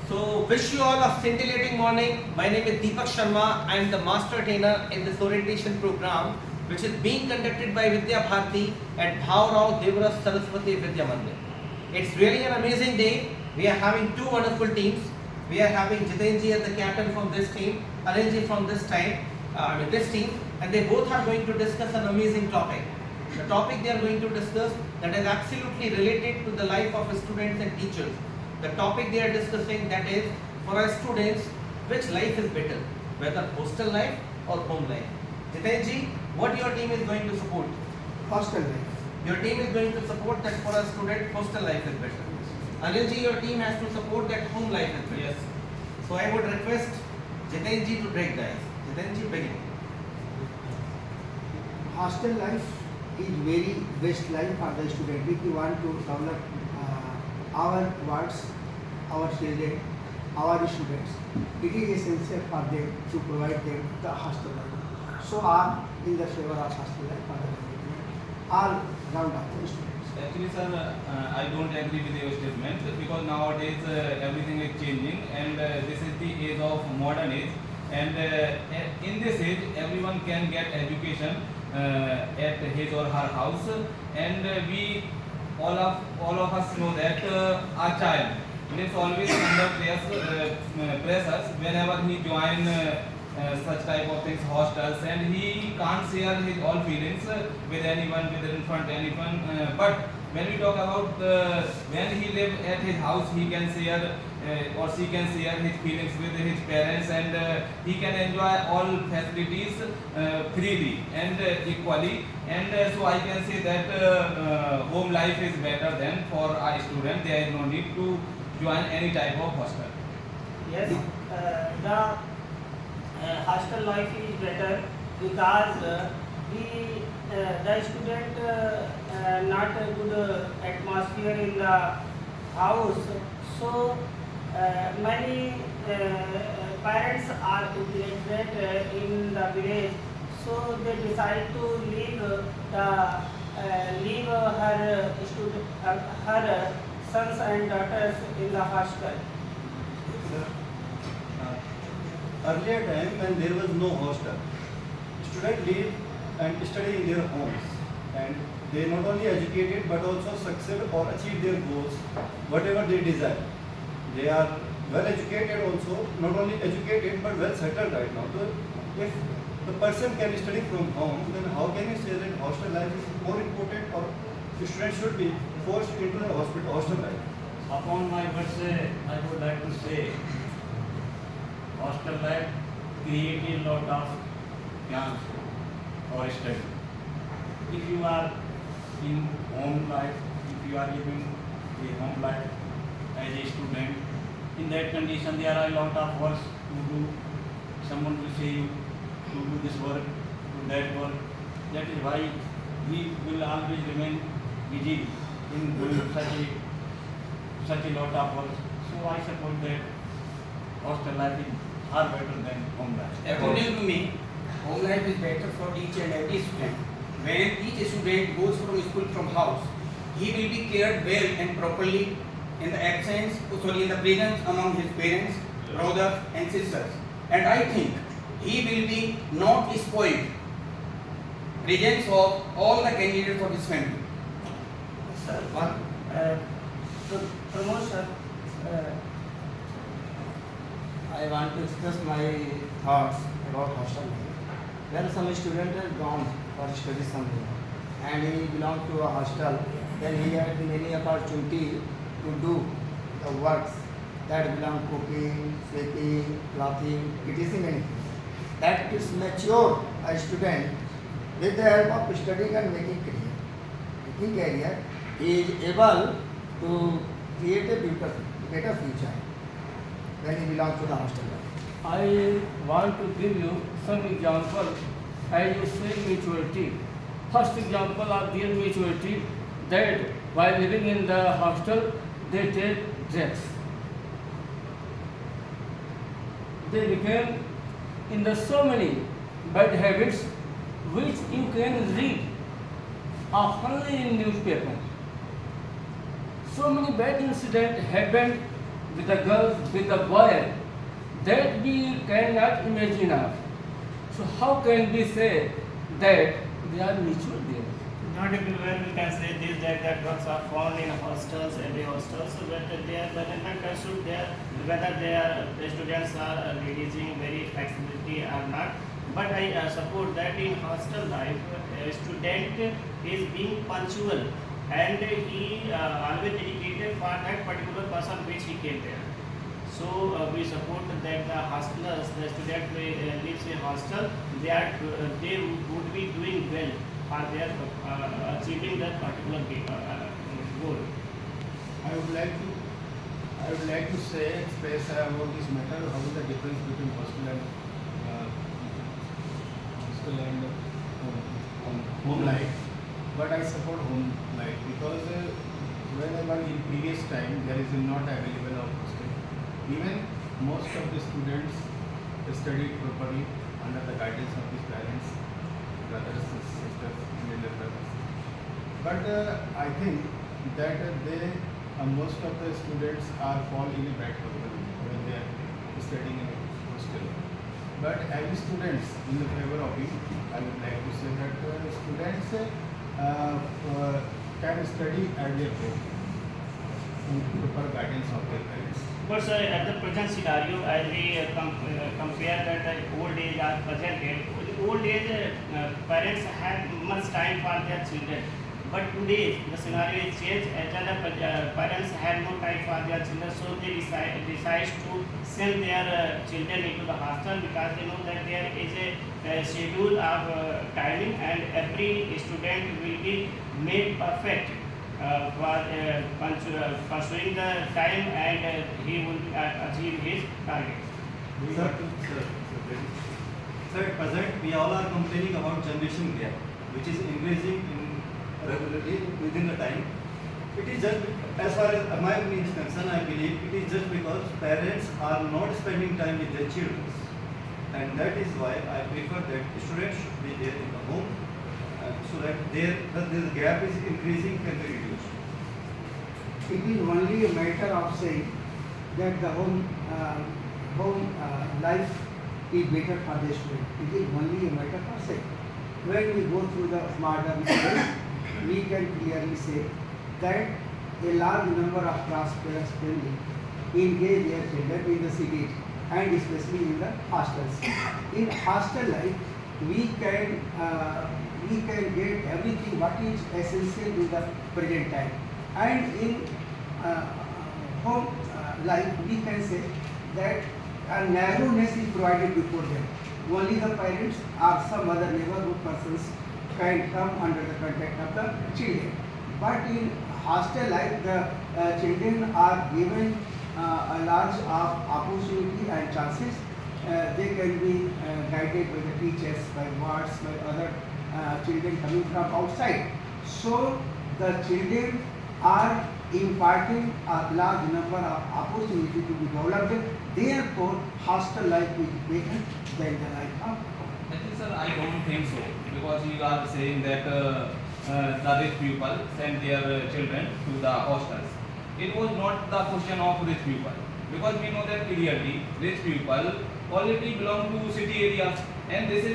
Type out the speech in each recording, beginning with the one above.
So, wish you all a scintillating morning. My name is Deepak Sharma. I am the master trainer in this orientation program, which is being conducted by Vidya Bharati at Bhavrao Devras Saraswati Vidya Mandir. It's really an amazing day. We are having two wonderful teams. We are having Jitenji as the captain from this team, Alinji from this team, and they both are going to discuss an amazing topic. The topic they are going to discuss that is absolutely related to the life of students and teachers. The topic they are discussing, that is, for our students, which life is better, whether hostel life or home life. Jitenji, what your team is going to support? Hostel life. Your team is going to support that for a student, hostel life is better. Anilji, your team has to support that home life is better. Yes. So I would request Jitenji to break the ice. Jitenji, begin. Hostel life is very best life for the student. If you want to develop our words, our children, our students, it is essential for them to provide them the hostel life. So are in the favor of hostel life for the development all round of the students. Actually, sir, I don't agree with your statement because nowadays everything is changing and this is the age of modern age. And in this age, everyone can get education at his or her house. And we all of us know that our child is always under pressures whenever he join such type of things, hostels, and he can't share his all feelings with anyone, with in front anyone. But when we talk about when he live at his house, he can share or she can share his feelings with his parents, and he can enjoy all facilities freely and equally. And so I can say that home life is better than for a student. There is no need to join any type of hostel. Yes, the hostel life is better because the student not a good atmosphere in the house. So many parents are illiterate in the village. So they decide to leave her sons and daughters in the hostel. Earlier time when there was no hostel, students live and study in their homes, and they not only educated but also succeed or achieve their goals, whatever they desire. They are well educated also, not only educated but well settled right now. So if the person can study from home, then how can you say that hostel life is more important, or the student should be forced into the hostel life? Upon my words, I would like to say hostel life created a lot of chance for study. If you are in home life, if you are living a home life as a student, in that condition there are a lot of works to do. Someone will say you to do this work, to that work. That is why we will always remain busy in doing such a lot of work. So I suppose that hostel life is far better than home life. According to me, home life is better for each and every student. When each student goes from school from house, he will be cared well and properly in the in the presence among his parents, brothers and sisters. And I think he will be not spoiled presence of all the candidates of his family. Sir, to promote, sir, I want to express my thoughts about hostel life. When some student is gone for study somewhere and he belongs to a hostel, then he has many opportunity to do the works that belong cooking, sweeping, clothing, etc. many things. That is mature a student with the help of studying and making career, he is able to create a better future when he belongs to the hostel life. I want to give you some example as you say maturity. First example of their maturity, that while living in the hostel, they take drugs. They became in the so many bad habits which you can read only in newspaper. So many bad incidents happened with the girls, with the boys, that we cannot imagine of. So how can we say that they are mutual there? Not everywhere we can say this that drugs are found in hostels, every hostels, but they are management should there whether the students are releasing very flexibility or not. But I support that in hostel life, a student is being punctual and he always dedicated for that particular person which he came there. So we support that the hostelers, the student who lives in hostel, they would be doing well for their achieving that particular goal. I would like to say express about this matter. How is the difference between hostel and home life? But I support home life because whenever in previous time there is not available of hostel. Even most of the students studied properly under the guidance of his parents, brothers, sisters, and elder brothers. But I think that most of the students are fall in a bad problem when they are studying in a hostel. But as students in the favor of it, I would like to say that students can study at their home in proper guidance of their parents. But sir, at the present scenario, as we compare that the old age or present age, the old age parents had much time for their children. But today the scenario is changed. As the parents had no time for their children, so they decide to send their children into the hostel because they know that there is a schedule of timing and every student will be made perfect for pursuing the time and he will achieve his target. Sir, at present we all are complaining about generation gap, which is increasing in regularly within the time. It is just, as far as my opinion is concerned, I believe it is just because parents are not spending time with their children. And that is why I prefer that students should be there in the home so that this gap is increasing can be reduced. It is only a matter of saying that the home life is better for the student. It is only a matter of saying. When we go through the modern days, we can clearly say that a large number of prosperous families engage their children in the cities and especially in the hostels. In hostel life, we can get everything what is essential in the present time. And in home life, we can say that a narrowness is provided before them. Only the parents or some other neighborhood persons can come under the contact of the children. But in hostel life, the children are given a large of opportunity and chances. They can be guided by the teachers, by wards, by other children coming from outside. So the children are imparting a large number of opportunity to be developed. Therefore, hostel life is better than the life of home. Actually, sir, I don't think so because you are saying that the rich people send their children to the hostels. It was not the question of rich people because we know that clearly rich people already belong to city areas, and this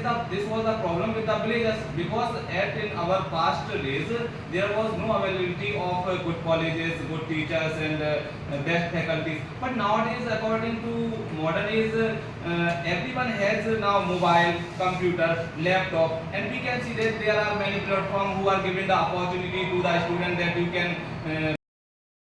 was the problem with the villages because in our past days there was no availability of good colleges, good teachers and best faculties. But nowadays, according to modern age, everyone has now mobile, computer, laptop, and we can see that there are many platforms who are giving the opportunity to the student that you can